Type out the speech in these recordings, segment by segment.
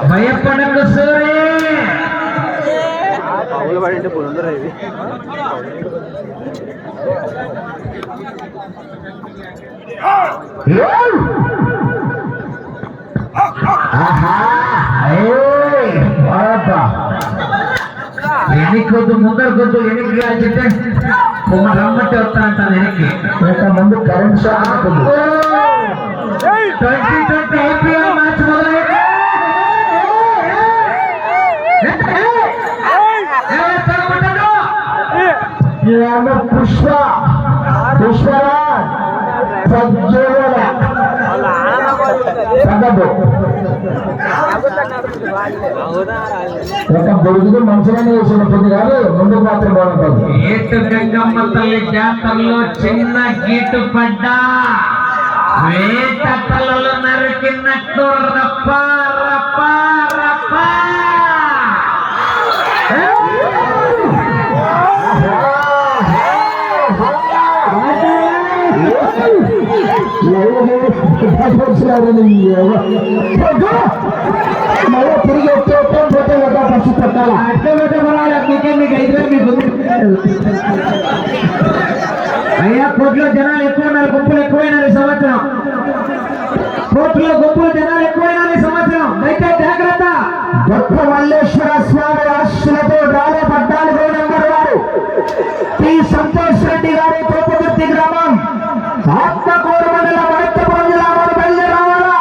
భయపడకు సూరి ఎనికొద్దు ముందరకొద్దు ఎనికి కాల్చితే రమ్మట్టి వస్తా అంటాను ఎనికి ముందు కరెంట్ షాక్ 2020 ఐపీఎల్ మ్యాచ్ మొదలైంది. పుష్ప పుష్పరాజ్ ఒక బొడుగు మంచిగానే వేసిన పొద్దు కాదు ముందుకు మాత్రం బాగుంటుంది. ఏటు గంగమ్మ తల్లి జాతరలో చిన్న గీటు పడ్డా వేట తలలు నరికినట్టు రప్ప రప్ప రప్ప మళ్ళీ తిరిగి పోతే పసి పెట్టాలి అట్లే మీకు అయితే మీకు అయ్యా కోర్టులో జనాలు ఎక్కువ ఉన్నారు, గుంపులు ఎక్కువైనారు ఈ సంవత్సరం. కోర్టులో గుంపులు జనాలు ఎక్కువైనారు ఈ సంవత్సరం. అయితే జాగ్రత్త. గొప్ప మల్లేశ్వర స్వామి ఆశలతో రాలే 14వ నెంబర్ వారు టి సంతోష్ రెడ్డి గారి తోపుదుర్తి గ్రామం ఆత్మకూరు మండలం అనంతపురం జిల్లా వారు బయలుదేరావాలా?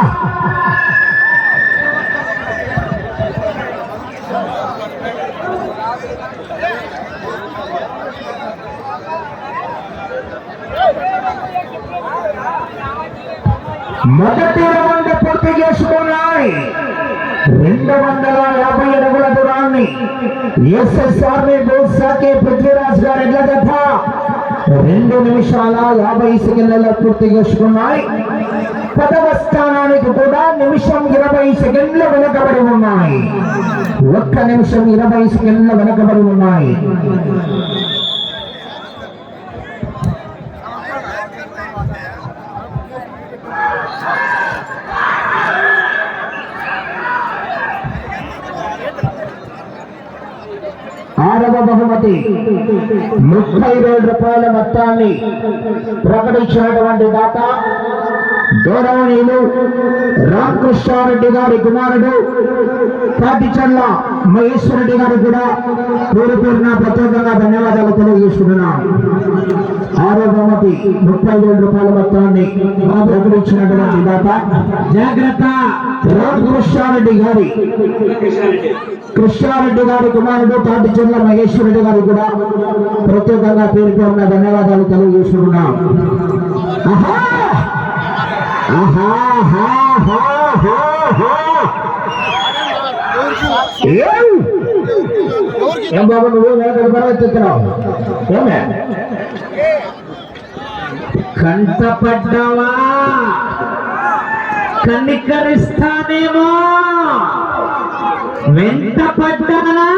మొదటి రౌండ్ పూర్తి చేసుకున్నాయి. 250 అడుగుల దూరాన్ని ఎస్ఎస్ఆర్ని బోసాకే పృథ్వీరాజ్ గారు ఎడ్ల జత 2 నిమిషాల 50 సెకండ్లలో పూర్తి చేసుకున్నాయి. 10వ స్థానానికి కూడా నిమిషం 20 సెకండ్లు వెనకబడి ఉన్నాయి. 1 నిమిషం 20 సెకండ్లు వెనకబడి ఉన్నాయి. ఆరవ బహుమతి 30,000 రూపాయల మొత్తాన్ని ప్రకటించినటువంటి దాత గౌరవనీయులు రామకృష్ణారెడ్డి గారి కుమారుడు తాటిచర్ల మహేశ్వరరెడ్డి గారు కూడా పేరు పేరున ప్రత్యేకంగా ధన్యవాదాలు తెలియజేస్తున్నాం. ఆరో బహుమతి 30,000 రూపాయల మొత్తాన్ని ప్రకటించినటువంటి దాత జాగ్రత్త రామకృష్ణారెడ్డి గారి కుమారుడు తాటిచర్ల మహేశ్వరరెడ్డి గారు కూడా ప్రత్యేకంగా పేరు పేరున ధన్యవాదాలు తెలియజేస్తున్నాం. ఏం బాబు నువ్వు వెనకడుతున్నావు? ఏమే కంటపడ్డావా? కనికరిస్తానేమో వెంట పడ్డానా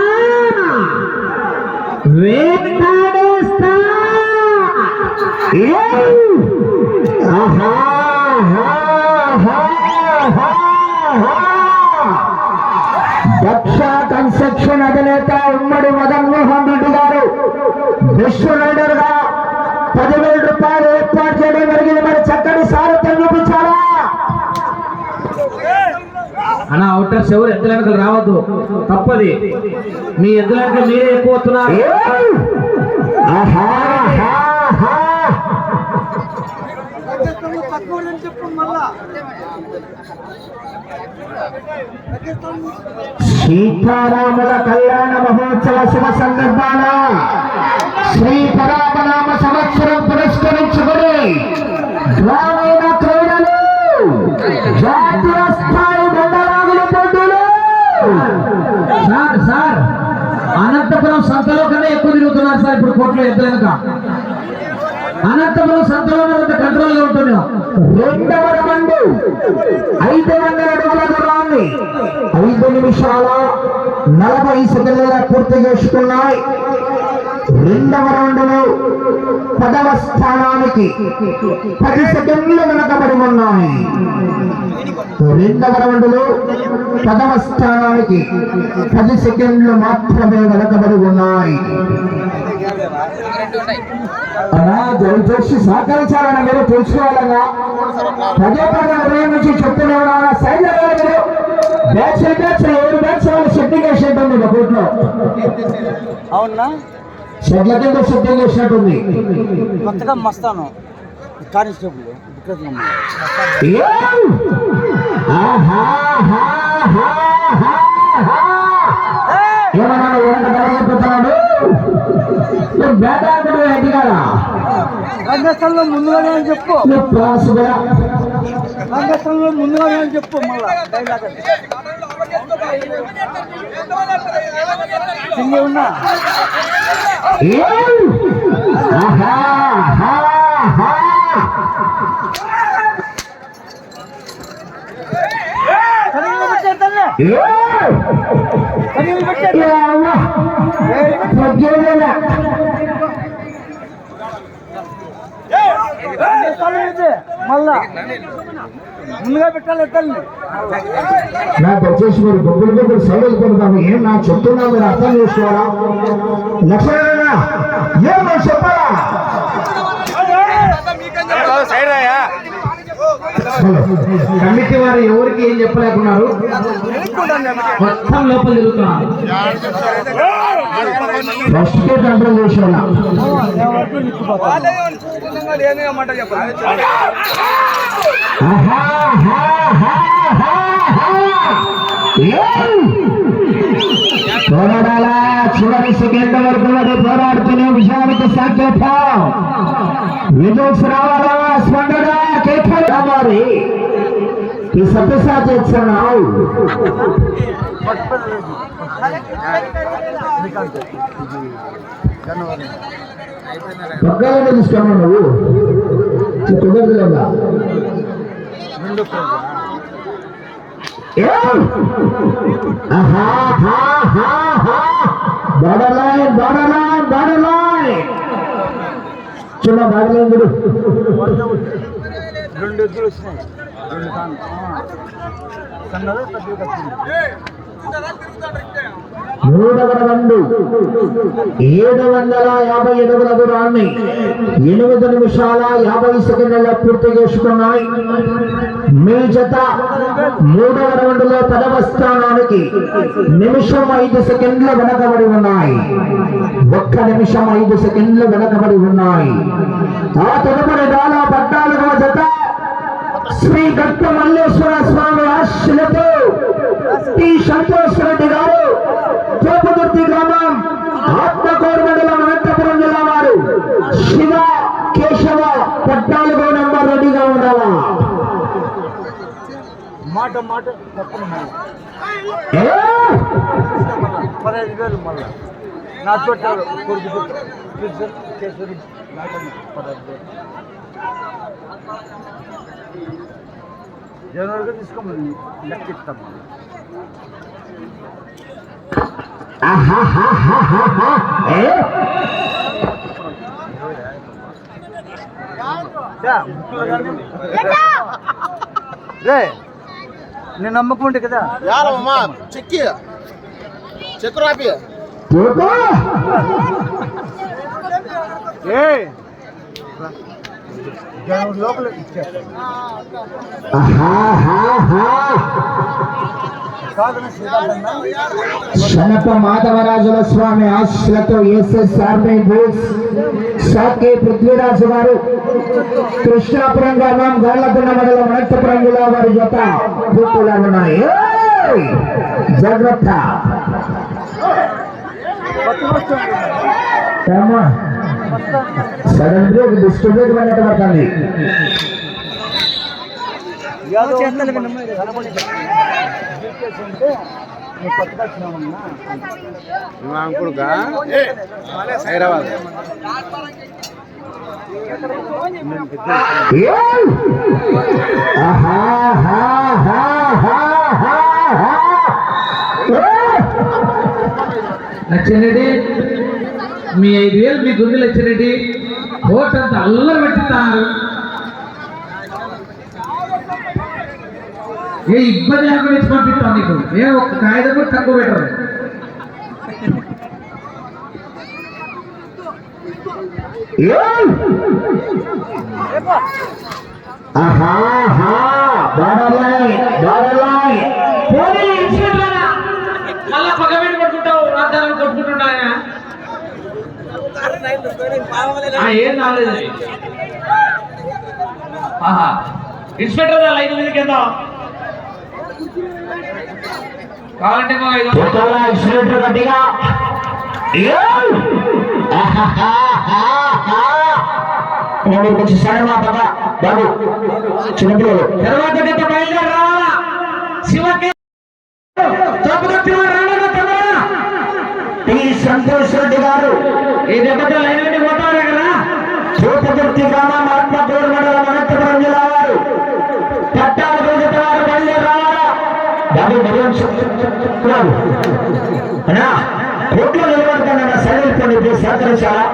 వేటాడేస్తా. దక్ష కన్స్ట్రక్షన్ అధినేత ఉమ్మడి మదన్ మోహన్ రెడ్డి గారు బెస్ట్ రైడర్ గా 10,000 రూపాయలు ఏర్పాటు చేయడం జరిగింది. మరి చక్కటి సారథ్యం చూపించాలా అన్న? అవుటర్స్ ఎవరు ఎద్దులెనకలు రావద్దు, తప్పది. మీ ఎద్దులెనక మీరే ఎక్కువ వస్తున్నారు. సీతారాముల కళ్యాణ మహోత్సవ శుభ సందర్భాన శ్రీ పరామనామ సంవత్సరం పురస్కరించుకుని గ్రామీణ క్రీడలు జాతీయ స్థాయి బండరాగుల పోటీలు. సార్ అనంతపురం సంతలో కన్నా ఎక్కువ తిరుగుతున్నారు సార్ ఇప్పుడు కోట్లో ఎద్దులెనక. అనంతపురం సంతలో కంట్రోల్ గా ఉంటుంది. 2వ రౌండ్ 500 అడుగుల దూరాన్ని 5 నిమిషాల 40 సెకండ్ల పూర్తి చేసుకున్నాయి. రెండవ రౌండ్లో 10వ స్థానానికి 10 సెకండ్లు వెనకబడి ఉన్నాయి. రెండవ రౌండ్లో 10వ స్థానానికి 10 సెకండ్లు మాత్రమే వెనకబడి ఉన్నాయి. అలా దయచేసి సహకరించాలని మీరు తెలుసుకోవాలన్నా పదే పదే ఉదయం నుంచి చెప్తూనే ఉన్నా. సైడ్ మీరు బ్యాచ్ ఎవరు బ్యాచ్ వాళ్ళు షెడ్డింగ్ వేసినట్టుంది మా కోర్టులో. అవునా షెడ్ల కింద షెడ్డింగ్ వేసినట్టుంది. కొత్తగా మస్తాను కానిస్టేబుల్ ఏమన్నాడు చెప్తున్నాడు బేటాకుడు ఎడ్డి కదా రంగస్థలంలో ముందుగానే అని చెప్పు. రంగస్థలంలో ముందుగానే అని చెప్పు. మళ్ళా డైలాగ్ సింగే ఉన్నా మళ్ళా ముందుగా పెట్టాలి ఇద్దరిని. నాకు వచ్చేసి మీరు గొప్పలు సైడ్ అయిపోతాము. ఏం నాకు చెప్తున్నా మీరు అర్థం చేసుకోవాలా? లక్ష్మణ ఏం నాకు చెప్పాలా? కమిటీ వారు ఎవరికి ఏం చెప్పలేకున్నారు. మొత్తం లోపల తిరుగుతున్నారు. ఫస్ట్ కంట్రోల్ చేసేవాళ్ళ పోరాడాలా. చివరి సెకండ్ వరకు పోరాడుతూనే విషయానికి సాధ్యత విజోక్స్ రావాలా. స్పందన కేటారి ఈ సత్యసాధ్య పక్కనే తీసుకున్నావు నువ్వు కుదరదులేదా? చిన్న బాడలైన్ గురు 2 ఎద్దులు వచ్చినాయి. 2 కాను కన్నడ పెద్దగా మూడవ రౌండ్ 750 అడుగుల దూరాన్ని 8 నిమిషాల 50 సెకండ్ల పూర్తి చేసుకున్నాయి. మీ జత మూడవ రౌండ్ లో 10వ స్థానానికి నిమిషం 5 సెకండ్లు వెనకబడి ఉన్నాయి. 1 నిమిషం 5 సెకండ్లు వెనకబడి ఉన్నాయి. ఆ తదుపరి 14వ జత శ్రీ గట్ట మల్లేశ్వర స్వామి ఆశీస్సులతో టి సంతోష్ రెడ్డి గారు తోపుదుర్తి గ్రామం ఆత్మకూరు మండలం అనంతపురం జిల్లా వారు శివ కేశవ 14వ నంబర్ రెడీగా ఉండాలా. మాట తప్పని 15,000 మళ్ళా నా చోట కొడుకు కేసరి జనవరిగా తీసుకోమని లెక్క ఇస్తాం. రే నేను నమ్మకం ఉంటే కదా చెక్ రాపి లోపల శనప మాధవరాజుల స్వామి ఆశీస్సులతో ఎస్ఎస్ఆర్ సాకే పృథ్వీరాజు గారు కృష్ణాపురం గ్రామం గార్లకొండ మండలం అనంతపురం జిల్లా వారి జత పూర్తిగా ఉన్నాయి. జాగ్రత్త. సడన్ బ్రేక్ డిస్ట్రిబ్యూట్ పడినట్టు పడుతుంది. హైదరాబాద్ నచ్చింది మీ 5,000 మీ గుండెలు ఇచ్చినట్టు ఓటు అంతా అల్లరి పెట్టిస్తారు. ఏ ఇబ్బంది లేకుండా ఇచ్చి పంపిస్తాం నీకు. ఏ ఒక్క కాగితం కూడా తక్కువ పెట్టరు. మళ్ళా పగబెట్టి పట్టుకుంటావు. రాజ్యాలను కొట్టుకుంటున్నాయా? ఏం రాలేదు. ఇన్స్పెక్టర్ లైన్ మీద కింద కావాలంటే గట్టిగా కొంచెం సడమా పద బాబు చిన్నపిల్లలు తర్వాత బయలుదేరి రావాలా. శివకి సంతోష్ రెడ్డి గారు ఈ దెబ్బతో లైన్ నుండి పోతారు కదా. చూపతుర్తి గ్రామం ఆత్మకూరు మండలం అనంతపురం జిల్లా వారు పట్టాలు రోజుత వారు బయలుదేరి రావాలా. బాబు అన్నా కోట్లో నిలబడుతున్నా సైలెంట్ సహకరించాలా.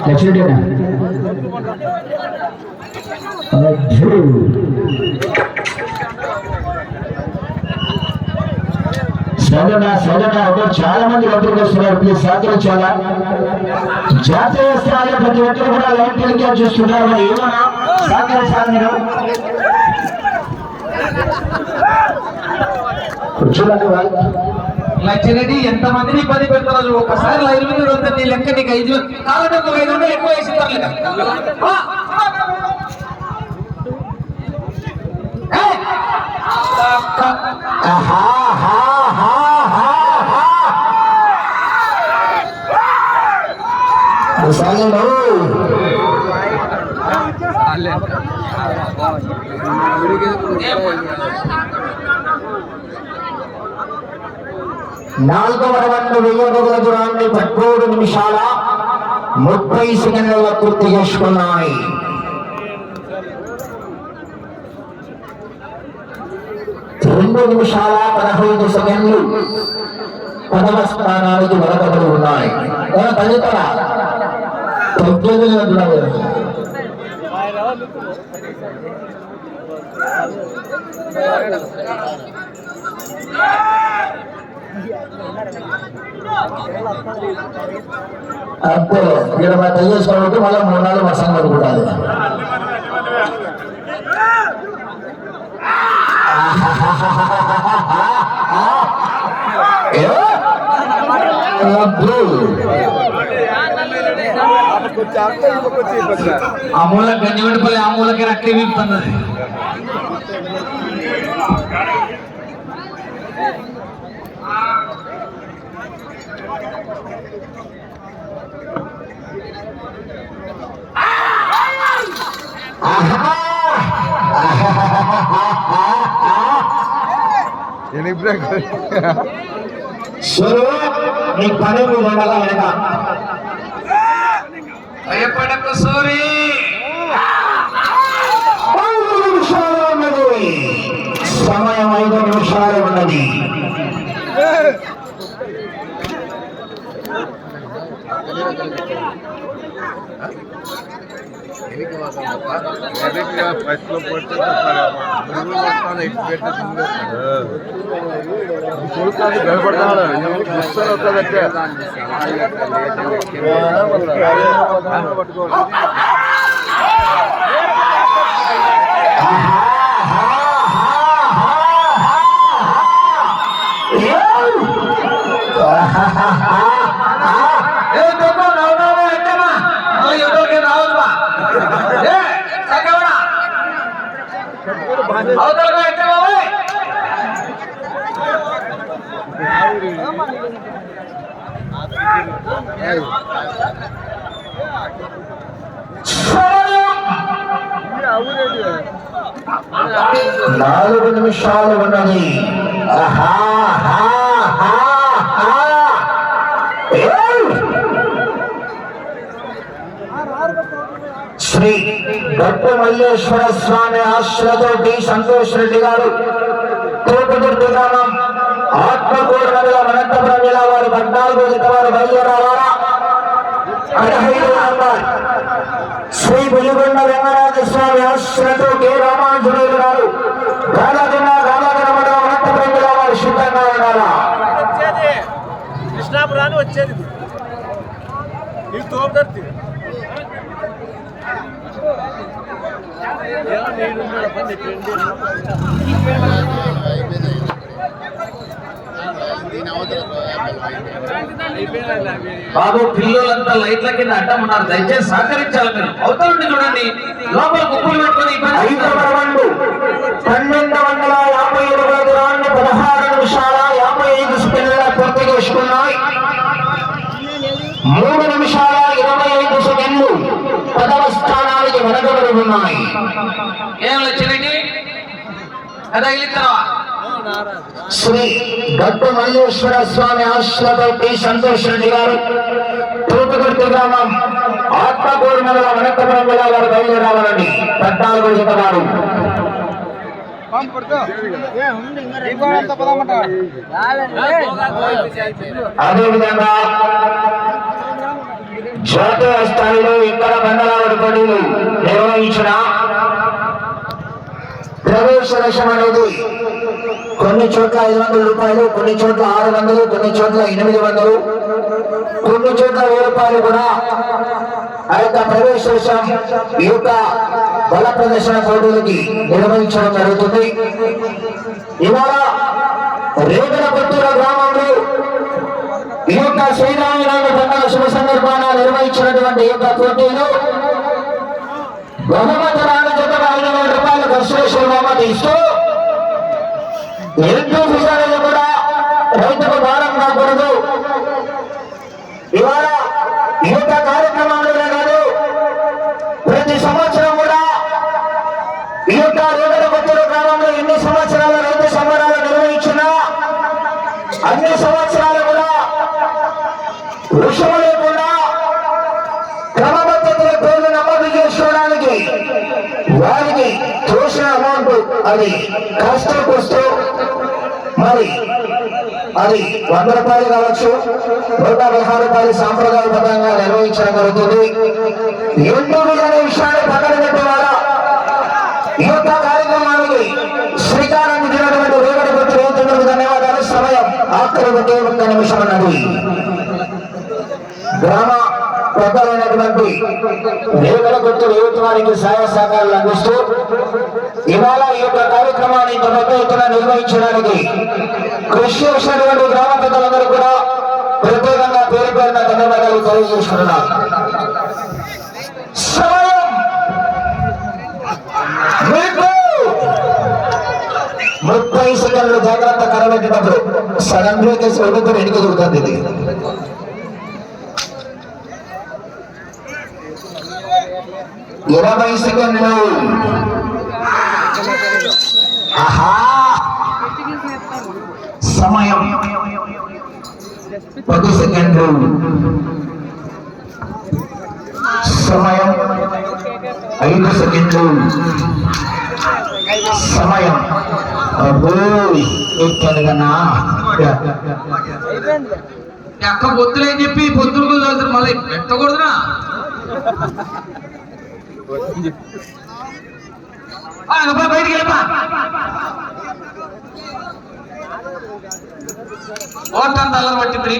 లక్ష్మీదేవి సోదర చాలా మంది ఒత్తిడి వస్తున్నారు. ప్లీజ్ సహకరించాలా. జాతీయ స్థాయిలో ప్రతి ఒక్కరు కూడా లైన్ టెలికాస్ట్ చూస్తున్నారు. మరి ఏమన్నా సహకరించాలి మీరు. లక్ష్మీ ఎంతమందిని ఇబ్బంది పెడతారు. ఒకసారి లైన్ మీద వస్తే నీ లెక్క నీకు 5 కావాలంటే ఒక 500 ఎక్కువ వేసిస్తారు. నాలుగవ రౌండ్ 1000 అడుగుల దూరాన్ని 13 నిమిషాల 30 సెకండ్లలో పూర్తి చేసుకున్నాయి. రెండు నిమిషాల 15 సెకండ్లు 10వ స్థానానికి వెనకబడి ఉన్నాయి. తదితర 18 అంతే. ఇక్కడ మన తెచ్చేసుకోవడానికి మళ్ళీ 3-4 వర్షం పడుకుంటుంది. ఆ మూల గంజిపల్లి ఆ మూలకి రక్తి వీపుతున్నది. నీ పని ఉండగా వెనక భయపడకు సూరి. 5 నిమిషాలు ఉన్నది. సమయం 5 నిమిషాలు ఉన్నది. నాలుగు నిమిషాలు ఉన్నది. శ్రీ గట్టు మల్లేశ్వర స్వామి ఆశ్రతో డి సంతోష్ రెడ్డి గారు తూపుదుర్తి గ్రామం ఆత్మకూరు మండలం అనంతపురం జిల్లా వారు 14 జత వారు బయలుదేరావాలా. 15 నంబర్ శ్రీ పులిగొండ రంగరాజ స్వామి ఆశ్రతో కె రామానుజుడు గారు గాలదిన మండలం అనంతపురం జిల్లా వారు సిద్ధంగా ఉండాలా. కృష్ణాపురాన్ని వచ్చేది నీకు తోపుదర్తి బాబు పిల్లలంతా లైట్ల కింద అడ్డం ఉన్నారు, దయచేసి సహకరించాలి. మీరు అవతల నుండి చూడండి, లోపల గుప్పులు పెట్టుకొని 1257 రౌండ్లు 16 నిమిషాల 55 సెకండ్ల పూర్తి చేసుకున్నాయి. 3 నిమిషాల 25 సెకండ్లు 10వ స్థానానికి వెనకబడి ఉన్నాయి. ఏం వచ్చిందండి కదా శ్రీ గట్టు మల్లేశ్వర స్వామి ఆశ్రతో టి సంతోష్ రెడ్డి గారు తూపుదుర్తి గ్రామం ఆత్మకూరు మండలం అనంతపురం జిల్లా వారు బయలుదేరావాలండి. 14 జత వారు. అదేవిధంగా జాతీయ స్థాయిలో ఇతర మండలాల పోటీలు నిర్వహించిన ప్రవేశ లక్ష్యం అనేది కొన్ని చోట్ల 500 రూపాయలు, కొన్ని చోట్ల 600, కొన్ని చోట్ల 800, కొన్ని చోట్ల 1000 రూపాయలు కూడా ఆ యొక్క ప్రవేశ లక్ష్యం ఈ యొక్క బల ప్రదర్శన పోటీలకి నిర్వహించడం జరుగుతుంది. ఇవాళ రేగలపుత్తూరు గ్రామంలో ఈ యొక్క శ్రీరామనవమి పండుగ శుభ సందర్భాన నిర్వహించినటువంటి ఈ యొక్క పోటీలు బహుమతురాలు జతగా 5,000 రూపాయలు కన్సలేషన్ బహుమతి ఇస్తూ ఎంతో విషయాలు కూడా రైతుకు భారం కాకూడదు. ఇవాళ ఈ యొక్క కార్యక్రమంలోనే కాదు, ప్రతి సంవత్సరం కూడా ఈ యొక్క రేగలపుత్తూరు గ్రామంలో ఎన్ని సంవత్సరాల రైతు సంబరాలు నిర్వహించినా అన్ని సంవత్సరాలు కూడా వృషభం లేకుండా క్రమబద్ధతల పేర్లు నమోదు చేసుకోవడానికి వారికి తోసిన అమౌంట్ అది కష్టం వస్తూ మరి అది 100 రూపాయలు కావచ్చు, 116 రూపాయలు సాంప్రదాయబద్ధంగా నిర్వహించడం జరుగుతుంది. ఎందుకు అనే విషయాన్ని పక్కన పెట్టేవారా ఈ యొక్క కార్యక్రమానికి శ్రీకారం చుట్టినటువంటి రేగలపుత్తూరు రైతులకు ధన్యవాదాలు. సమయం ఆఖరి 1 నిమిషం అన్నది. గ్రామ పెద్దలైనటువంటి రేగలపుత్తూరు యువత వారికి సహాయ సహకారాలు అందిస్తూ ఇవాళ ఈ యొక్క కార్యక్రమాన్ని ఇంత పెద్ద ఎత్తున నిర్వహించడానికి కృషి చేసినటువంటి గ్రామ పెద్దలందరూ కూడా ప్రత్యేకంగా పేరు పేరున ధన్యవాదాలు తెలియజేసుకుంటున్నారు. సమయం మీకు 30 సెకండ్లు జాగ్రత్త కరబెట్టినప్పుడు సడన్ బ్రేక్ వేసి వెళ్తే ఎన్నిక దొరుకుతుంది. ఇది 20 సెకండ్లు. ఆహా, సమయం 10 సెకండ్లు. సమయం 5 సెకండ్లు. సమయం ఎక్కడగనా అక్క పొద్దులేని చెప్పి పొద్దులు మళ్ళీ పెట్టకూడదునా. బయటికి వెళ్ళపా ఓటంత అల్లరి పట్టింది.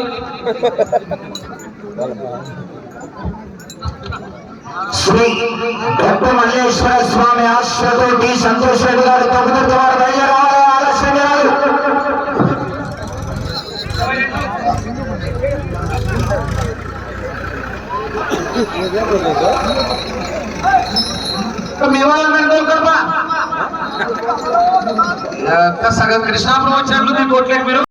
శ్రీ గట్టు మల్లేశ్వర స్వామి ఆశ్రతో టి సంతోష్ రెడ్డి గారు తొమ్మిది వారు బయలుదేరాలి. ఆలస్యం కాదు. సగం కృష్ణాపురం వచ్చినట్లు కోట్లేదు మీరు.